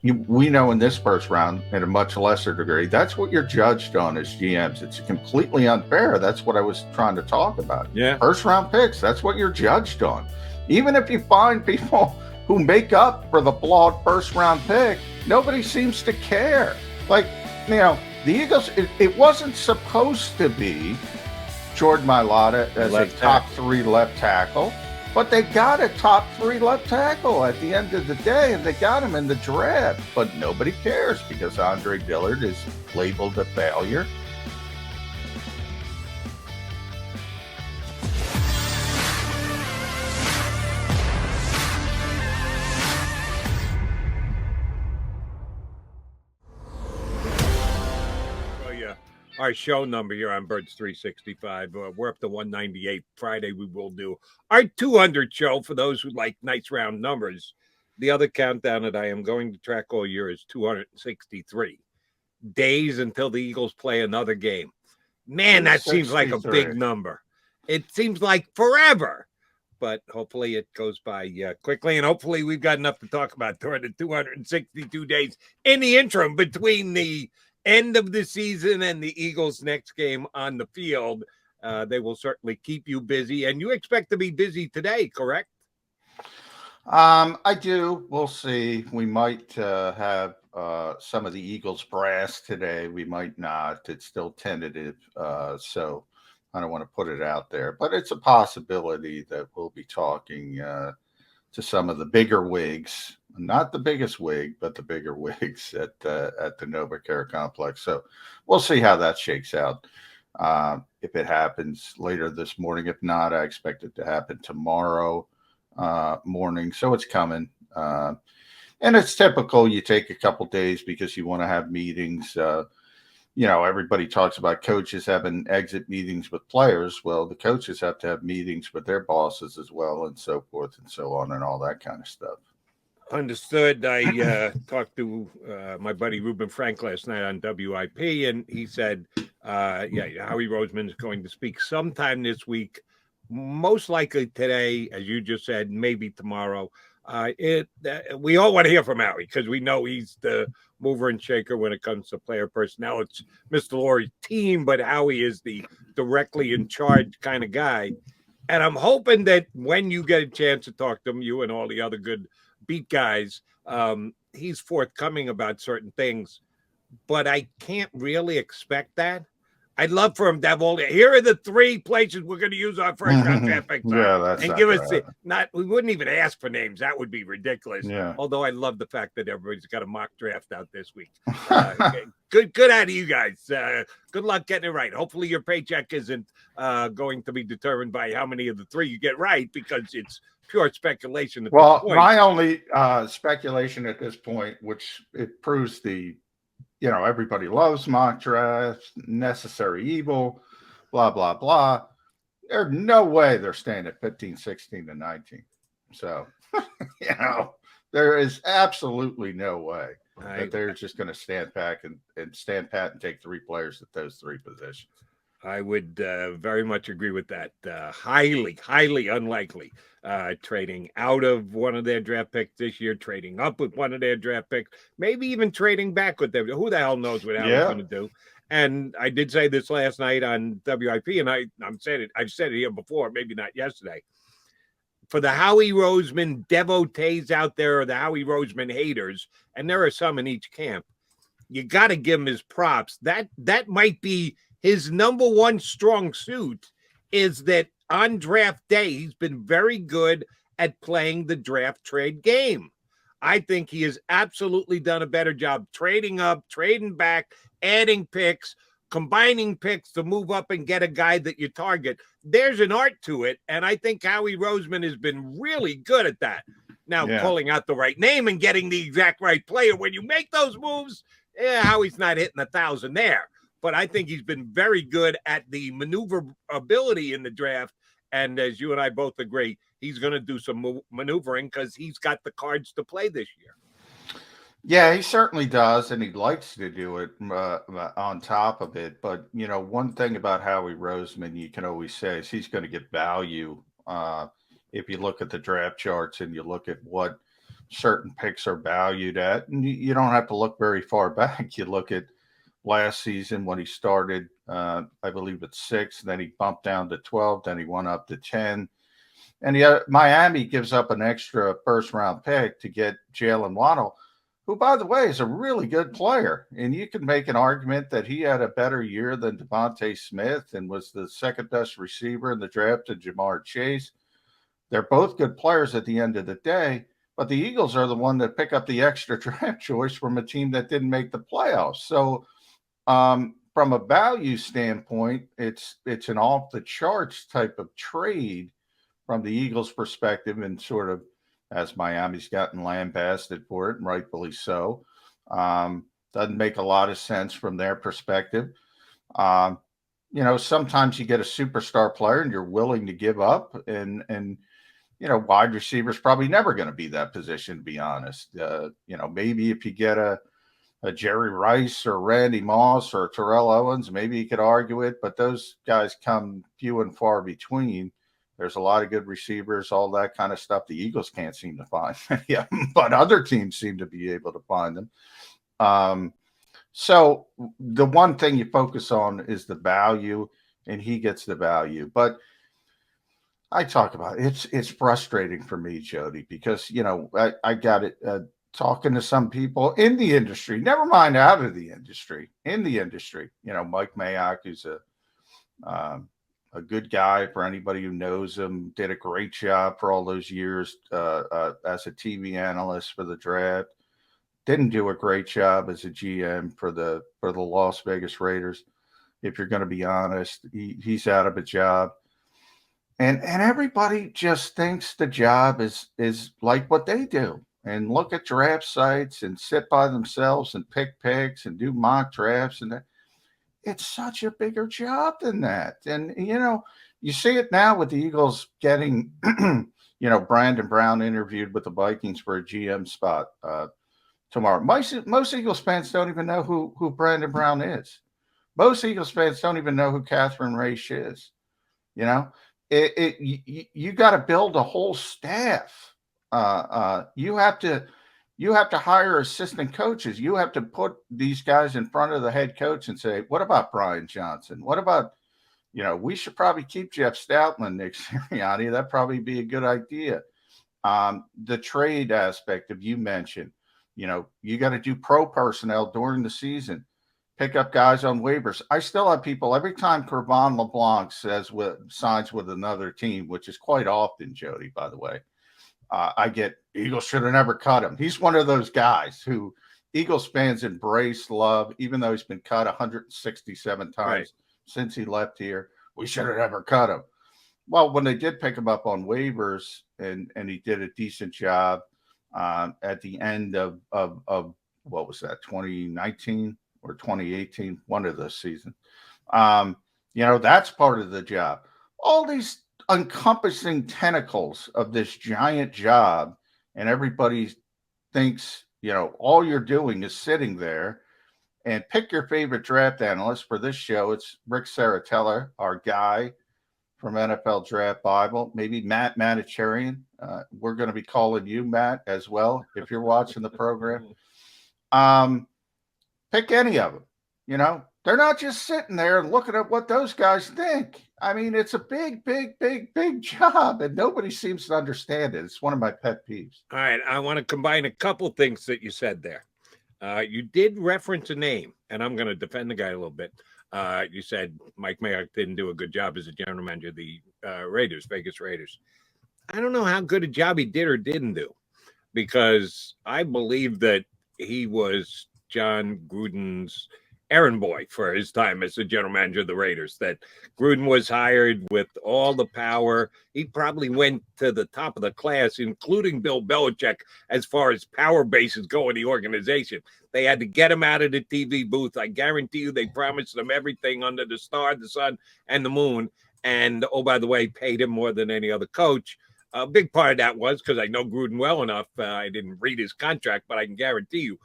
we know in this first round, in a much lesser degree, that's what you're judged on as GMs. It's completely unfair. That's what I was trying to talk about. Yeah. First round picks, that's what you're judged on. Even if you find people who make up for the flawed first round pick, nobody seems to care. Like, the Eagles, it wasn't supposed to be Jordan Mailata as a top 3 left tackle. But they got a top 3 left tackle at the end of the day, and they got him in the draft. But nobody cares because Andre Dillard is labeled a failure. Our show number here on Birds 365. We're up to 198. Friday, we will do our 200 show for those who like nice round numbers. The other countdown that I am going to track all year is 263 days until the Eagles play another game. Man, that seems like a big number. It seems like forever, but hopefully it goes by quickly, and hopefully we've got enough to talk about during the 262 days in the interim between the end of the season and the Eagles' next game on the field. They will certainly keep you busy, and you expect to be busy today, correct? I do. We'll see. We might have some of the Eagles brass today. We might not. It's still tentative, so I don't want to put it out there. But it's a possibility that we'll be talking to some of the bigger wigs, not the biggest wig, but the bigger wigs at the NovaCare complex. So we'll see how that shakes out. If it happens later this morning, if not, I expect it to happen tomorrow morning. So it's coming. And it's typical. You take a couple days because you want to have meetings. Everybody talks about coaches having exit meetings with players. Well, the coaches have to have meetings with their bosses as well, and so forth and so on, and all that kind of stuff. Understood. I talked to my buddy Reuben Frank last night on WIP, and he said, Howie Roseman is going to speak sometime this week, most likely today, as you just said, maybe tomorrow. We all want to hear from Howie because we know he's the mover and shaker when it comes to player personnel. It's Mr. Lurie's team, but Howie is the directly in charge kind of guy. And I'm hoping that when you get a chance to talk to him, you and all the other good beat guys, he's forthcoming about certain things. But I can't really expect that. I'd love for him to have here are the 3 places we're going to use our first round draft picks and give us we wouldn't even ask for names. That would be ridiculous. Yeah. Although I love the fact that everybody's got a mock draft out this week. Good out of you guys. Good luck getting it right. Hopefully your paycheck isn't going to be determined by how many of the 3 you get right, because it's pure speculation. Well, my only speculation at this point, which it proves everybody loves mock drafts, necessary evil, blah, blah, blah. There's no way they're staying at 15, 16, and 19. So, there is absolutely no way that they're just going to stand back and stand pat and take 3 players at those 3 positions. I would very much agree with that. Highly, highly unlikely trading out of one of their draft picks this year, trading up with one of their draft picks, maybe even trading back with them. Who the hell knows what Howie's going to do? And I did say this last night on WIP, and I've said it here before, maybe not yesterday. For the Howie Roseman devotees out there, or the Howie Roseman haters, and there are some in each camp, you got to give him his props. That might be his number one strong suit, is that on draft day, he's been very good at playing the draft trade game. I think he has absolutely done a better job trading up, trading back, adding picks, combining picks to move up and get a guy that you target. There's an art to it, and I think Howie Roseman has been really good at that. Now, pulling out the right name and getting the exact right player. When you make those moves, Howie's not hitting 1,000 there. But I think he's been very good at the maneuverability in the draft. And as you and I both agree, he's going to do some maneuvering because he's got the cards to play this year. Yeah, he certainly does, and he likes to do it on top of it. But, one thing about Howie Roseman you can always say is he's going to get value if you look at the draft charts and you look at what certain picks are valued at. And you don't have to look very far back. You look at last season when he started, I believe at 6, then he bumped down to 12, then he went up to 10. And yet Miami gives up an extra first round pick to get Jalen Waddle, who, by the way, is a really good player. And you can make an argument that he had a better year than Devontae Smith and was the second best receiver in the draft to Jamar Chase. They're both good players at the end of the day, but the Eagles are the one that pick up the extra draft choice from a team that didn't make the playoffs. So from a value standpoint, it's an off the charts type of trade from the Eagles' perspective, and sort of as Miami's gotten lambasted for it, and rightfully so. Doesn't make a lot of sense from their perspective. Sometimes you get a superstar player and you're willing to give up, and wide receiver's probably never going to be that position, to be honest. Maybe if you get a Jerry Rice or Randy Moss or Terrell Owens, maybe you could argue it, but those guys come few and far between. There's a lot of good receivers, all that kind of stuff. The Eagles can't seem to find, yeah, but other teams seem to be able to find them. So the one thing you focus on is the value, and he gets the value. But I talk about it. It's frustrating for me, Jody, because I got it talking to some people in the industry. Never mind out of the industry, in the industry. Mike Mayock, who's a good guy for anybody who knows him, did a great job for all those years as a TV analyst for the draft. Didn't do a great job as a GM for the Las Vegas Raiders. If you're going to be honest, he's out of a job. And everybody just thinks the job is like what they do, and look at draft sites and sit by themselves and pick picks and do mock drafts, and it's such a bigger job than that. And you see it now with the Eagles getting Brandon Brown interviewed with the Vikings for a GM spot tomorrow. Most Eagles fans don't even know who Brandon Brown is. Most Eagles fans don't even know who Catherine Raish is. You got to build a whole staff. You have to hire assistant coaches. You have to put these guys in front of the head coach and say, what about Brian Johnson? What about, we should probably keep Jeff Stoutland, Nick Sirianni. That'd probably be a good idea. The trade aspect of you mentioned, you got to do pro personnel during the season. Pick up guys on waivers. I still have people every time Kervon LeBlanc signs with another team, which is quite often, Jody, by the way. I get Eagles should have never cut him. He's one of those guys who Eagles fans embrace, love, even though he's been cut 167 times since he left here. We should have never cut him. Well, when they did pick him up on waivers and he did a decent job at the end of what was that, 2019? Or 2018, one of those seasons. That's part of the job. All these encompassing tentacles of this giant job, and everybody thinks, all you're doing is sitting there. And pick your favorite draft analyst for this show. It's Rick Saratella, our guy from NFL Draft Bible. Maybe Matt Manicherian. We're going to be calling you Matt as well if you're watching the program. Pick any of them. They're not just sitting there and looking at what those guys think. I mean, it's a big, big, big, big job, and nobody seems to understand it. It's one of my pet peeves. All right, I want to combine a couple things that you said there. You did reference a name, and I'm going to defend the guy a little bit. You said Mike Mayock didn't do a good job as a general manager of the Vegas Raiders. I don't know how good a job he did or didn't do, because I believe that he was John Gruden's errand boy for his time as the general manager of the Raiders, that Gruden was hired with all the power. He probably went to the top of the class, including Bill Belichick, as far as power bases go in the organization. They had to get him out of the TV booth. I guarantee you they promised him everything under the star, the sun, and the moon. And, oh, by the way, paid him more than any other coach. A big part of that was because I know Gruden well enough. I didn't read his contract, but I can guarantee you,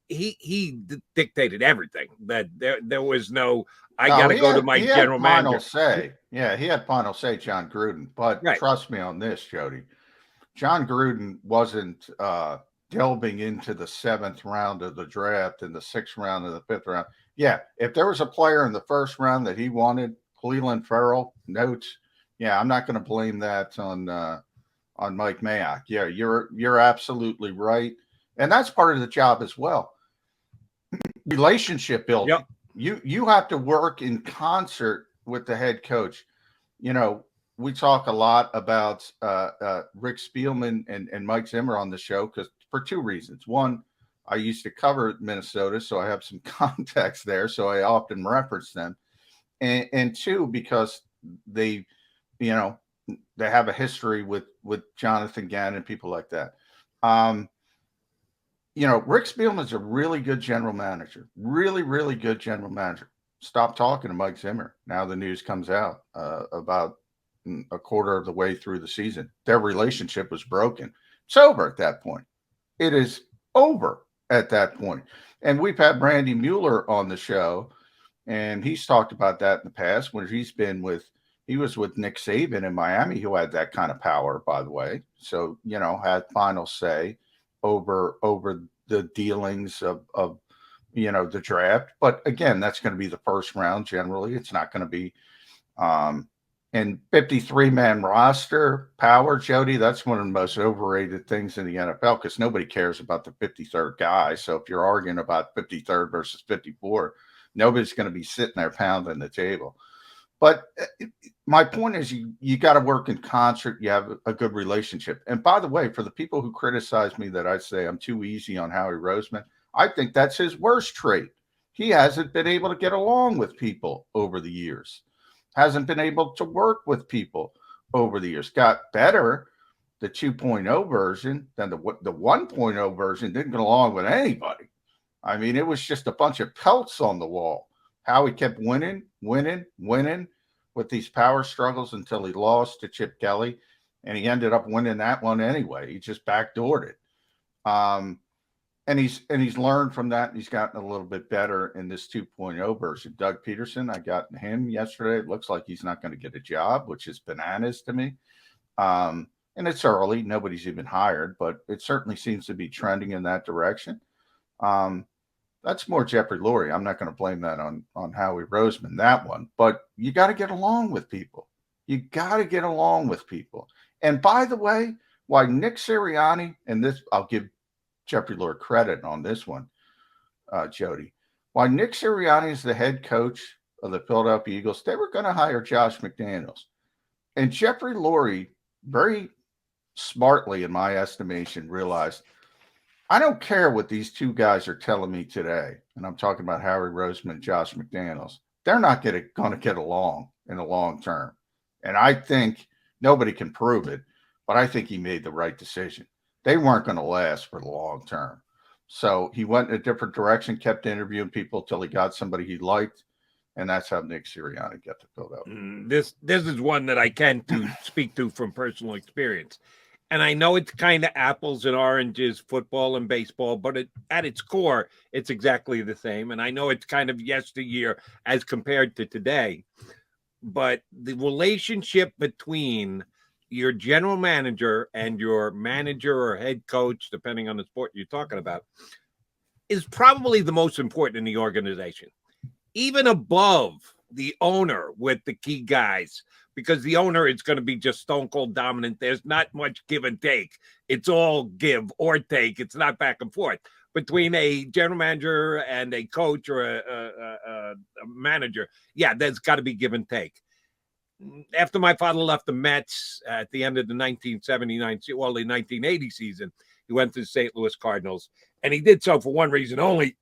he dictated everything. That there was no, I got to go to my general manager. Say. Yeah, he had final say, John Gruden. But trust me on this, Jody. John Gruden wasn't delving into the 7th round of the draft and the 6th round and the 5th round. Yeah, if there was a player in the 1st round that he wanted, Cleveland Farrell, notes. Yeah, I'm not going to blame that on Mike Mayock. Yeah, you're absolutely right, and that's part of the job as well. Relationship building. Yep. You have to work in concert with the head coach. You know, we talk a lot about Rick Spielman and Mike Zimmer on the show because for 2 reasons. One, I used to cover Minnesota, so I have some context there, so I often reference them. And 2, because they, you know, they have a history with Jonathan Gannon and people like that. You know, Rick Spielman's a really good general manager, really, really good general manager. Stop talking to Mike Zimmer. Now the news comes out about a quarter of the way through the season. Their relationship was broken. It's over at that point. It is over at that point. And we've had Randy Mueller on the show, and he's talked about that in the past when he was with Nick Saban in Miami, who had that kind of power, by the way. So, you know, had final say over the dealings of you know, the draft. But again, that's going to be the 1st round generally. It's not going to be and 53-man roster power, Jody, that's one of the most overrated things in the NFL because nobody cares about the 53rd guy. So if you're arguing about 53rd versus 54, nobody's going to be sitting there pounding the table. But my point is you got to work in concert. You have a good relationship. And by the way, for the people who criticize me that I say I'm too easy on Howie Roseman, I think that's his worst trait. He hasn't been able to get along with people over the years. Hasn't been able to work with people over the years. Got better, the 2.0 version, than the 1.0 version didn't get along with anybody. I mean, it was just a bunch of pelts on the wall. How he kept winning with these power struggles until he lost to Chip Kelly, and he ended up winning that one anyway. He just backdoored it. And he's learned from that. And he's gotten a little bit better in this 2.0 version. Doug Peterson, I got him yesterday. It looks like he's not going to get a job, which is bananas to me. And it's early. Nobody's even hired, but it certainly seems to be trending in that direction. That's more Jeffrey Lurie. I'm not going to blame that on Howie Roseman, that one. But you got to get along with people. You got to get along with people. And by the way, why Nick Sirianni, and this, I'll give Jeffrey Lurie credit on this one, Jody. Why Nick Sirianni is the head coach of the Philadelphia Eagles, they were going to hire Josh McDaniels. And Jeffrey Lurie, very smartly, in my estimation, realized, I don't care what these 2 guys are telling me today, and I'm talking about Howie Roseman and Josh McDaniels. They're not going to get along in the long term. And I think nobody can prove it, but I think he made the right decision. They weren't going to last for the long term. So he went in a different direction, kept interviewing people till he got somebody he liked, and that's how Nick Sirianni got to Philadelphia. This is one that I can speak to from personal experience. And I know it's kind of apples and oranges, football and baseball, but at its core, it's exactly the same. And I know it's kind of yesteryear as compared to today. But the relationship between your general manager and your manager or head coach, depending on the sport you're talking about, is probably the most important in the organization, even above the owner with the key guys, because the owner is going to be just stone cold dominant. There's not much give and take. It's all give or take. It's not back and forth between a general manager and a coach or a manager. Yeah, there's got to be give and take. After my father left the Mets at the end of the 1979, the 1980 season, he went to the St. Louis Cardinals, and he did so for one reason only.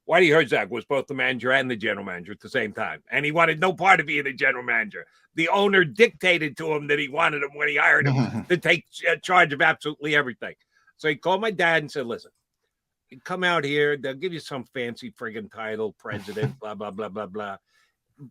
Whitey Herzog was both the manager and the general manager at the same time, and he wanted no part of being the general manager. The owner dictated to him that he wanted him when he hired him to take charge of absolutely everything. So he called my dad and said, listen, you come out here, they'll give you some fancy friggin' title, president, blah, blah, blah, blah, blah.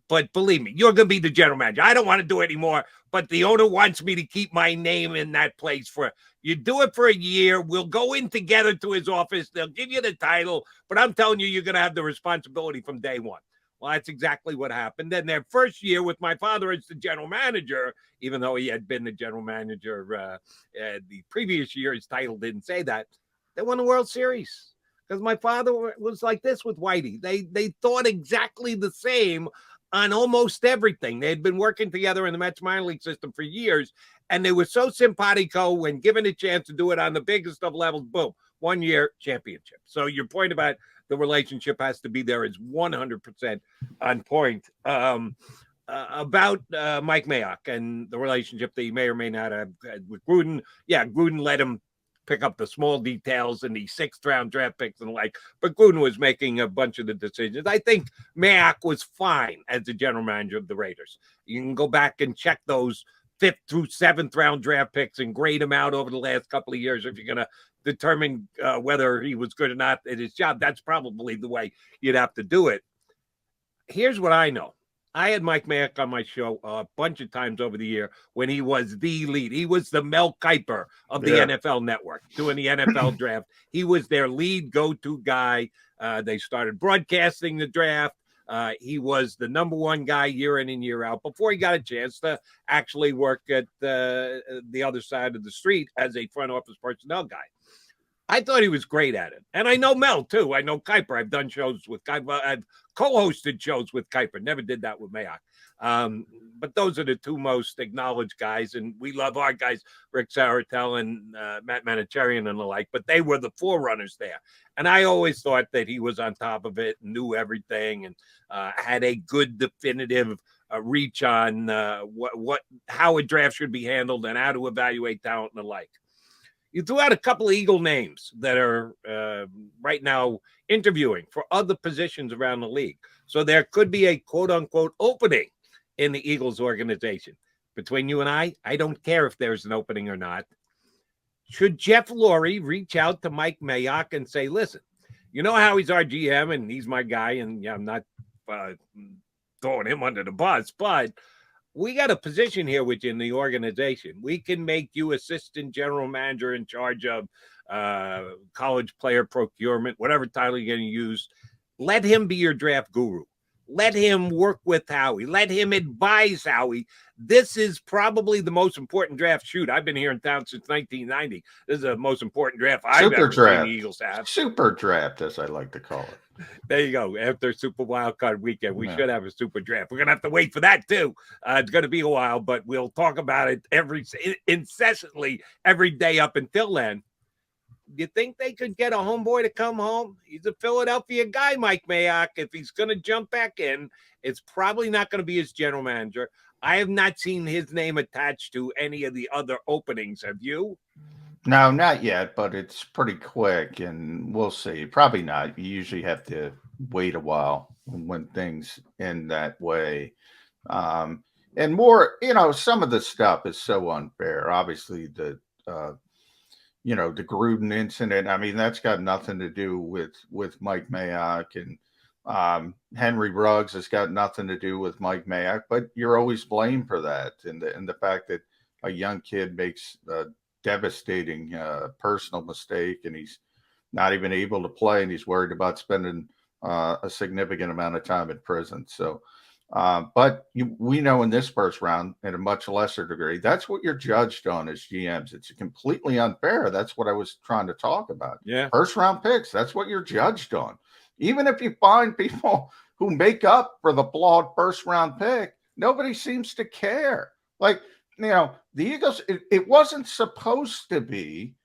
But believe me, you're going to be the general manager. I don't want to do it anymore, but the owner wants me to keep my name in that place you do it for a year. We'll go in together to his office. They'll give you the title, but I'm telling you, you're going to have the responsibility from day one. Well, that's exactly what happened. Then their first year with my father as the general manager, even though he had been the general manager the previous year, his title didn't say that, they won the World Series. Because my father was like this with Whitey. They thought exactly the same on almost everything. They had been working together in the Mets minor league system for years, and they were so simpatico when given a chance to do it on the biggest of levels. Boom, 1 year championship. So your point about the relationship has to be there is 100% on point. About Mike Mayock and the relationship that he may or may not have had with Gruden. Yeah, Gruden let him pick up the small details and the 6th round draft picks and the like, but Gruden was making a bunch of the decisions. I think Mayock was fine as the general manager of the Raiders. You can go back and check those 5th through 7th round draft picks and grade them out over the last couple of years if you're going to determine whether he was good or not at his job. That's probably the way you'd have to do it. Here's what I know. I had Mike Mayock on my show a bunch of times over the year when he was the lead. He was the Mel Kiper of the NFL Network doing the NFL draft. He was their lead go-to guy. They started broadcasting the draft. He was the number one guy year in and year out before he got a chance to actually work at the other side of the street as a front office personnel guy. I thought he was great at it. And I know Mel, too. I know Kiper. I've done shows with Kiper. I've co-hosted shows with Kiper. Never did that with Mayock. But those are the two most acknowledged guys. And we love our guys, Rick Saratel and Matt Manicherian and the like. But they were the forerunners there. And I always thought that he was on top of it, knew everything, and had a good definitive reach on how a draft should be handled and how to evaluate talent and the like. You threw out a couple of Eagle names that are right now interviewing for other positions around the league. So there could be a quote-unquote opening in the Eagles organization. Between you and I don't care if there's an opening or not. Should Jeff Lurie reach out to Mike Mayock and say, listen, you know how he's our GM and he's my guy, and yeah, I'm not throwing him under the bus, but we got a position here within the organization. We can make you assistant general manager in charge of college player procurement, whatever title you're going to use. Let him be your draft guru. Let him work with Howie. Let him advise Howie. This is probably the most important draft. Shoot, I've been here in town since 1990. This is the most important draft I've ever seen the Eagles have. Super draft, as I like to call it. There you go. After Super Wildcard Weekend, we should have a super draft. We're going to have to wait for that, too. It's going to be a while, but we'll talk about it incessantly every day up until then. You think they could get a homeboy to come home? He's a Philadelphia guy, Mike Mayock. If he's going to jump back in, it's probably not going to be his general manager. I have not seen his name attached to any of the other openings. Have you? No, not yet, but it's pretty quick, and we'll see. Probably not. You usually have to wait a while when things end that way. And more, some of the stuff is so unfair. Obviously, the Gruden incident, I mean, that's got nothing to do with Mike Mayock, and Henry Ruggs has got nothing to do with Mike Mayock, but you're always blamed for that. And the fact that a young kid makes a devastating personal mistake and he's not even able to play and he's worried about spending a significant amount of time in prison. So, but we know in this first round, at a much lesser degree, that's what you're judged on as GMs. It's completely unfair. That's what I was trying to talk about. Yeah. First round picks, that's what you're judged on. Even if you find people who make up for the flawed first round pick, nobody seems to care. Like, the Eagles, it wasn't supposed to be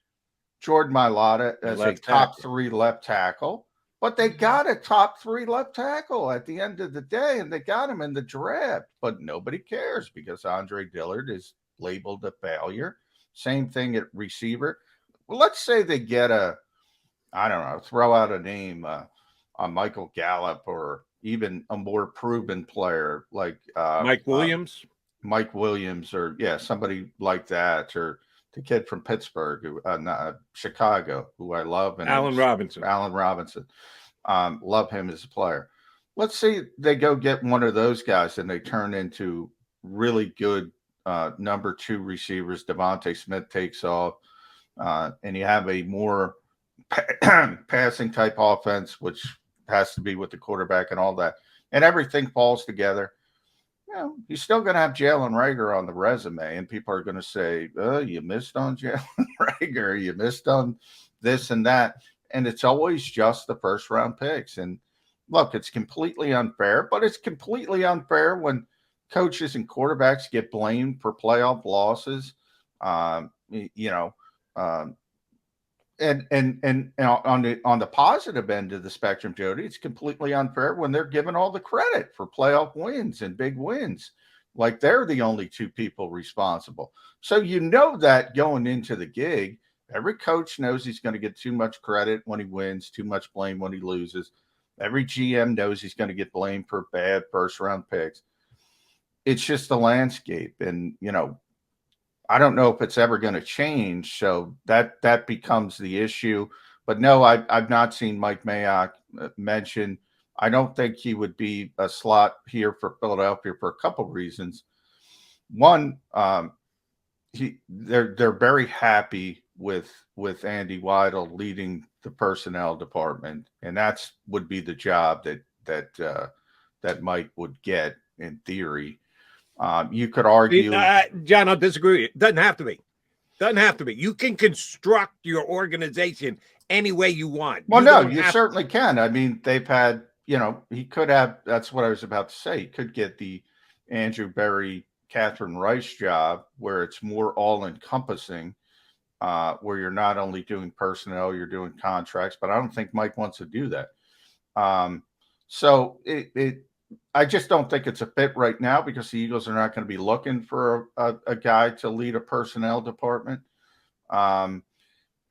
Jordan Mailata as a top 3 left tackle. But they got a top 3 left tackle at the end of the day, and they got him in the draft. But nobody cares because Andre Dillard is labeled a failure. Same thing at receiver. Well, let's say they get throw out a name, a Michael Gallup, or even a more proven player like Mike Williams. Mike Williams, or somebody like that, or the kid from Pittsburgh, Chicago, who I love, and Allen Robinson. Love him as a player. Let's say they go get one of those guys and they turn into really good number 2 receivers. Devontae Smith takes off, and you have a more passing type offense, which has to be with the quarterback and all that. and everything falls together, you're still going to have Jalen Reagor on the resume, and people are going to say, "Oh, you missed on Jalen Reagor, you missed on this and that," and it's always just the first round picks. And look, it's completely unfair, but it's completely unfair when coaches and quarterbacks get blamed for playoff losses. Um, you know, um, and on the positive end of the spectrum, Jody, it's completely unfair when they're given all the credit for playoff wins and big wins, like they're the only two people responsible. So that going into the gig, every coach knows he's going to get too much credit when he wins, too much blame when he loses. Every GM knows he's going to get blamed for bad first round picks. It's just the landscape, and I don't know if it's ever going to change. So that becomes the issue. But no, I've not seen Mike Mayock mention. I don't think he would be a slot here for Philadelphia for a couple of reasons. One, they're very happy with Andy Weidel leading the personnel department, and that's would be the job that Mike would get in theory. You could argue, John, I'll disagree. It doesn't have to be. Doesn't have to be. You can construct your organization any way you want. Well, you certainly can. I mean, they've had, he could have. That's what I was about to say. He could get the Andrew Berry, Catherine Rice job, where it's more all-encompassing, where you're not only doing personnel, you're doing contracts. But I don't think Mike wants to do that. So I just don't think it's a fit right now because the Eagles are not going to be looking for a guy to lead a personnel department. And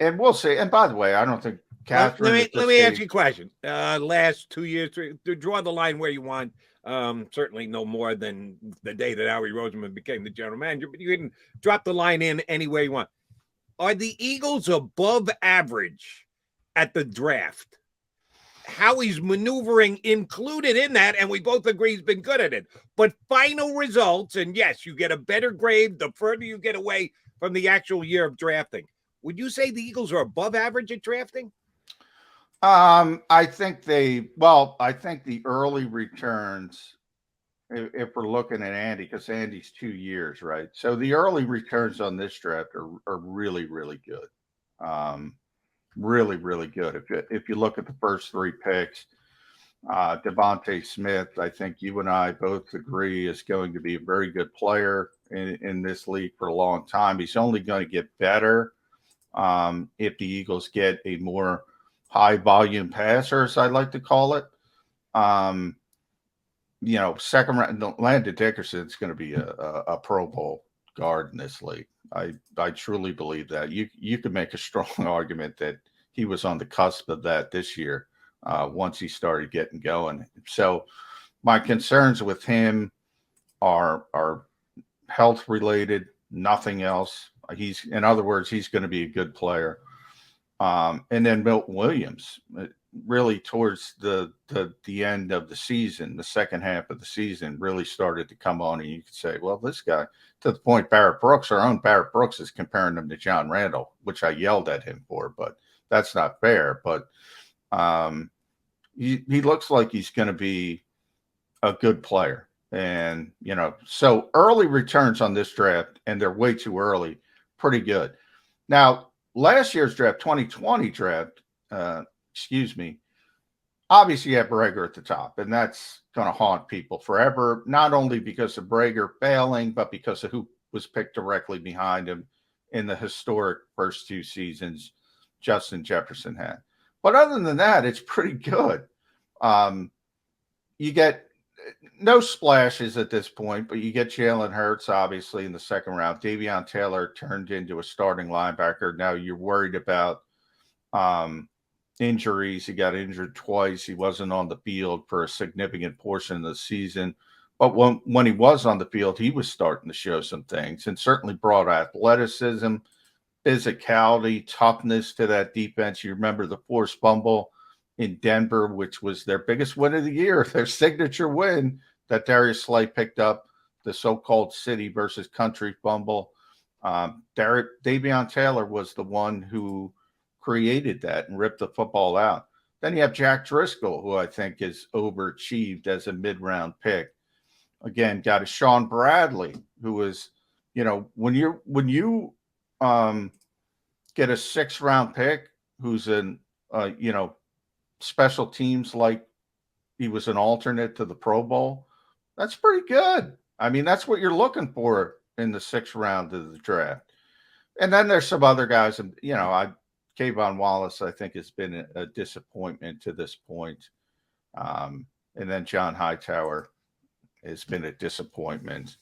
we'll see. And by the way, I don't think Catherine. Let me ask you a question. Last 2 years, to draw the line where you want. Certainly no more than the day that Howie Roseman became the general manager, but you can drop the line in any way you want. Are the Eagles above average at the draft? Howie's maneuvering included in that, and we both agree he's been good at it. But final results, and yes, you get a better grade the further you get away from the actual year of drafting. Would you say the Eagles are above average at drafting? I think the early returns, if we're looking at Andy, because Andy's 2 years, right? So the early returns on this draft are really, really good. Really, really good. If you look at the first 3 picks, Devontae Smith, I think you and I both agree is going to be a very good player in this league for a long time. He's only going to get better if the Eagles get a more high volume passer, as I like to call it. Second round, Landon Dickerson is going to be a Pro Bowl guard in this league. I truly believe that. You could make a strong argument that he was on the cusp of that this year once he started getting going. So my concerns with him are health related, nothing else. In other words, he's going to be a good player. And then Milton Williams, really towards the end of the season, the second half of the season, really started to come on, and you could say, well, this guy, to the point Barrett Brooks, our own Barrett Brooks, is comparing him to John Randall, which I yelled at him for, but that's not fair. But he looks like he's going to be a good player. And, so early returns on this draft, and they're way too early, pretty good. Now, last year's draft, 2020 draft, obviously you have Reagor at the top, and that's going to haunt people forever, not only because of Reagor failing, but because of who was picked directly behind him in the historic first 2 seasons Justin Jefferson had. But other than that, it's pretty good. You get no splashes at this point, but you get Jalen Hurts, obviously, in the second round. Davion Taylor turned into a starting linebacker. Now you're worried about injuries. He got injured twice. He wasn't on the field for a significant portion of the season. But when he was on the field, he was starting to show some things and certainly brought athleticism, physicality, toughness to that defense. You remember the forced fumble in Denver, which was their biggest win of the year, their signature win that Darius Slay picked up, the so-called city versus country fumble. Davion Taylor was the one who created that and ripped the football out. Then you have Jack Driscoll, who I think is overachieved as a mid-round pick. Again, got a Sean Bradley, who was, when you get a 6th-round pick, who's in, special teams, like he was an alternate to the Pro Bowl. That's pretty good. I mean, that's what you're looking for in the 6th round of the draft. And then there's some other guys, and Kayvon Wallace, I think, has been a disappointment to this point. And then John Hightower has been a disappointment.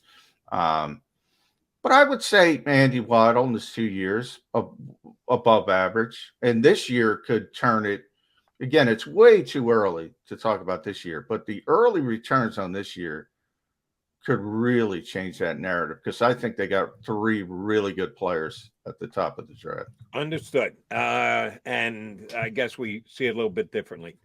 But I would say Andy Waddle in his 2 years above average, and this year could turn it. Again, it's way too early to talk about this year, but the early returns on this year could really change that narrative, because I think they got 3 really good players at the top of the draft. Understood. And I guess we see it a little bit differently.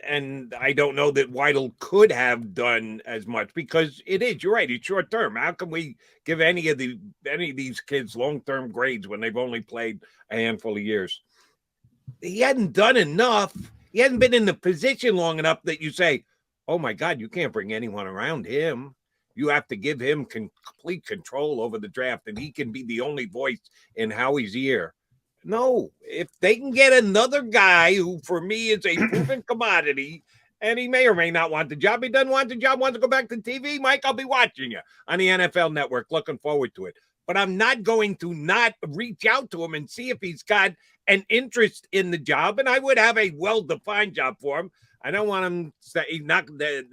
And I don't know that Weidel could have done as much, because you're right, it's short term. How can we give any of these kids long-term grades when they've only played a handful of years? He hadn't done enough. He hadn't been in the position long enough that you say, oh my God, you can't bring anyone around him. You have to give him complete control over the draft, and he can be the only voice in Howie's ear. No, if they can get another guy who, for me, is a proven commodity, and he may or may not want the job. He doesn't want the job, wants to go back to TV. Mike, I'll be watching you on the NFL Network. Looking forward to it. But I'm not going to not reach out to him and see if he's got an interest in the job. And I would have a well-defined job for him. I don't want him to,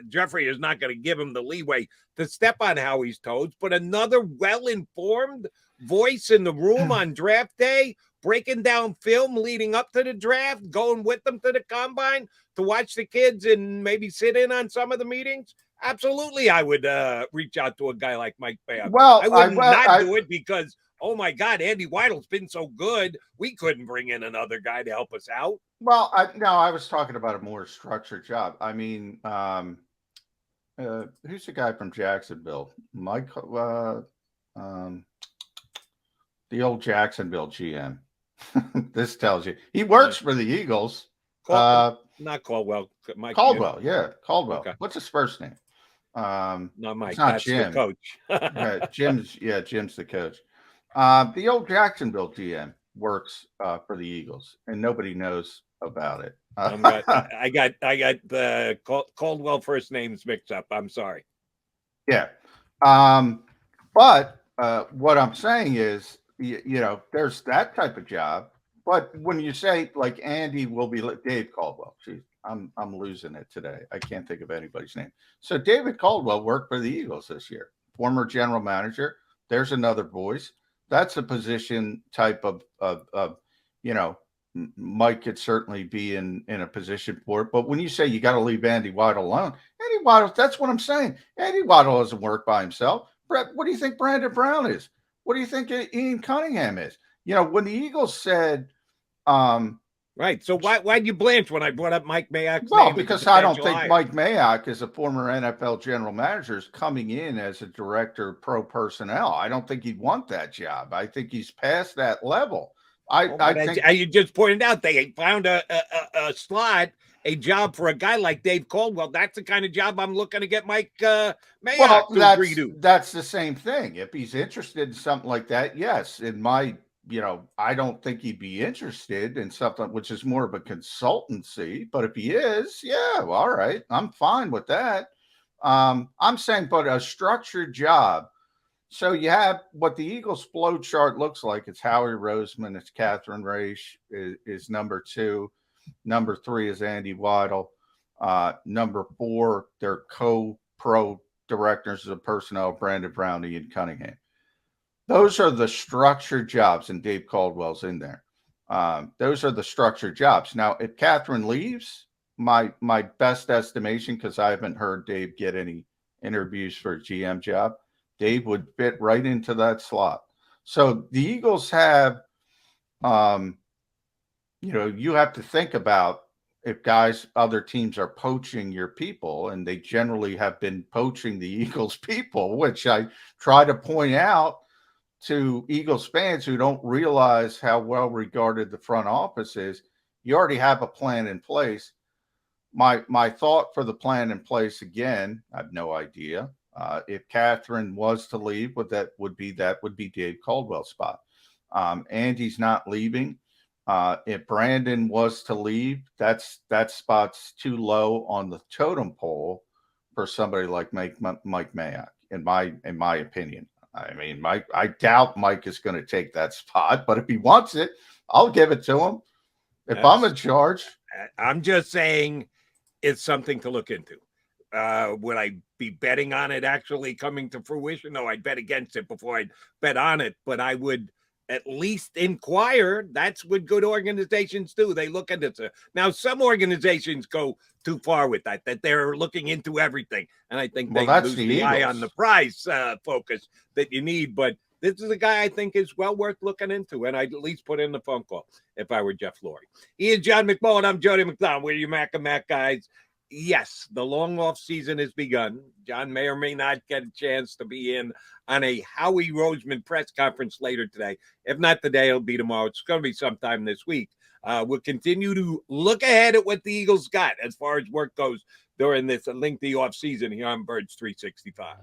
Jeffrey is not going to give him the leeway to step on Howie's toes, but another well-informed voice in the room on draft day, breaking down film leading up to the draft, going with them to the combine to watch the kids and maybe sit in on some of the meetings. Absolutely, I would reach out to a guy like Mike Mayock. Well, I would not do it because, oh my God, Andy Weidel's been so good. We couldn't bring in another guy to help us out. Well, I was talking about a more structured job. I mean, who's the guy from Jacksonville? Mike, the old Jacksonville GM. This tells you he works for the Eagles. Not Caldwell. Mike Caldwell, yeah, Caldwell. Okay. What's his first name? Not Mike. It's not That's Jim. The coach. Jim's the coach. The old Jacksonville GM works for the Eagles, and nobody knows about it. I got the Caldwell first names mixed up. I'm sorry. Yeah. But what I'm saying is, there's that type of job. But when you say like Andy will be Dave Caldwell, geez, I'm losing it today. I can't think of anybody's name. So David Caldwell worked for the Eagles this year, former general manager. There's another voice. That's a position type of Mike could certainly be in a position for it. But when you say you got to leave Andy Waddle alone, Andy Waddle, that's what I'm saying. Andy Waddle doesn't work by himself. Brett, what do you think Brandon Brown is? What do you think Ian Cunningham is? When the Eagles said, right. So why'd you blanch when I brought up Mike Mayock? Well, because I don't think Mike Mayock, as a former NFL general manager, is coming in as a director of pro personnel. I don't think he'd want that job. I think he's past that level. I think you just pointed out they found a slot, a job for a guy like Dave Caldwell. That's the kind of job I'm looking to get Mike Mayock to agree to. That's the same thing. If he's interested in something like that, yes. In my I don't think he'd be interested in something which is more of a consultancy, but if he is, yeah, well, all right, I'm fine with that. I'm saying, but a structured job. So you have what the Eagles flow chart looks like. It's Howie Roseman. It's Catherine Raish is number 2. Number 3 is Andy Waddle. Number 4, their co-pro directors of personnel, Brandon Brown, Ian Cunningham. Those are the structured jobs, and Dave Caldwell's in there. Those are the structured jobs. Now, if Catherine leaves, my best estimation, because I haven't heard Dave get any interviews for a GM job, Dave would fit right into that slot. So the Eagles have, you have to think about if other teams are poaching your people, and they generally have been poaching the Eagles people, which I try to point out to Eagles fans who don't realize how well regarded the front office is. you already have a plan in place. My thought for the plan in place again, I have no idea. If Catherine was to leave, that would be Dave Caldwell's spot. Andy's not leaving. If Brandon was to leave, that spot's too low on the totem pole for somebody like Mike Mayock, in my opinion. I mean, I doubt Mike is going to take that spot, but if he wants it, I'll give it to him. If I'm in charge, I'm just saying it's something to look into. Would I be betting on it actually coming to fruition? No, I'd bet against it before I'd bet on it, but I would at least inquire. That's what good organizations do. They look into it. Now, some organizations go too far with that they're looking into everything. And I think they lose the eye on the prize focus that you need. But this is a guy I think is well worth looking into, and I'd at least put in the phone call if I were Jeff Lurie. He is John McMullen. I'm Jody McDonald. We're your Mac and Mac guys. Yes, the long off season has begun. John may or may not get a chance to be in on a Howie Roseman press conference later today. If not today, it'll be tomorrow. It's going to be sometime this week. We'll continue to look ahead at what the Eagles got as far as work goes during this lengthy off season here on Birds 365.